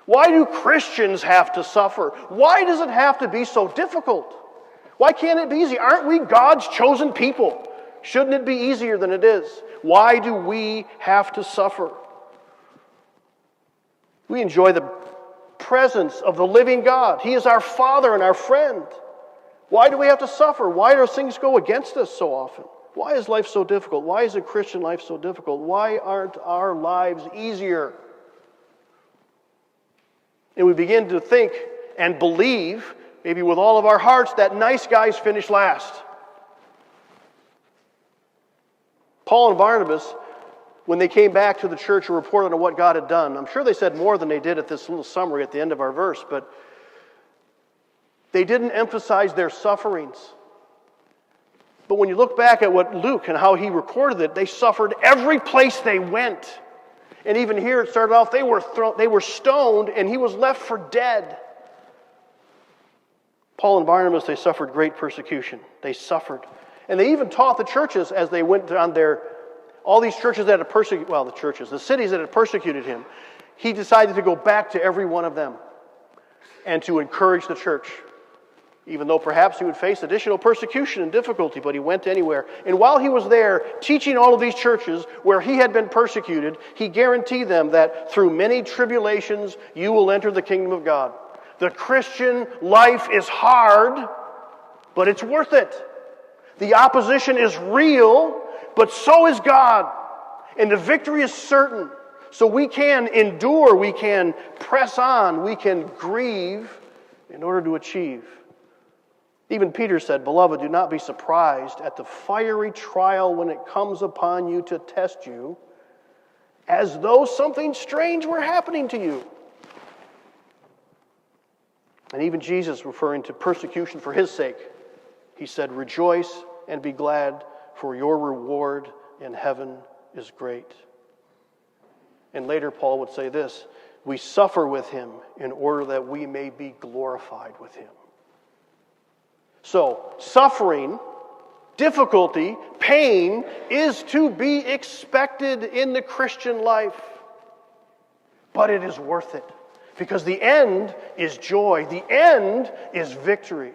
Why do Christians have to suffer? Why does it have to be so difficult? Why can't it be easy? Aren't we God's chosen people? Shouldn't it be easier than it is? Why do we have to suffer? We enjoy the presence of the living God. He is our Father and our friend. Why do we have to suffer? Why do things go against us so often? Why is life so difficult? Why is a Christian life so difficult? Why aren't our lives easier? And we begin to think and believe, maybe with all of our hearts, that nice guys finish last. Paul and Barnabas, when they came back to the church and reported on what God had done, I'm sure they said more than they did at this little summary at the end of our verse, but they didn't emphasize their sufferings. But when you look back at what Luke and how he recorded it, they suffered every place they went. And even here it started off, they were stoned and he was left for dead. Paul and Barnabas, they suffered great persecution. They suffered. And they even taught the churches as they went on all these churches that had the cities that had persecuted him. He decided to go back to every one of them and to encourage the church. Even though perhaps he would face additional persecution and difficulty, but he went anywhere. And while he was there teaching all of these churches where he had been persecuted, he guaranteed them that through many tribulations you will enter the kingdom of God. The Christian life is hard, but it's worth it. The opposition is real, but so is God. And the victory is certain. So we can endure, we can press on, we can grieve in order to achieve. Even Peter said, "Beloved, do not be surprised at the fiery trial when it comes upon you to test you, as though something strange were happening to you." And even Jesus, referring to persecution for his sake, he said, "Rejoice and be glad, for your reward in heaven is great." And later Paul would say this, "We suffer with him in order that we may be glorified with him." So, suffering, difficulty, pain is to be expected in the Christian life. But it is worth it, because the end is joy. The end is victory.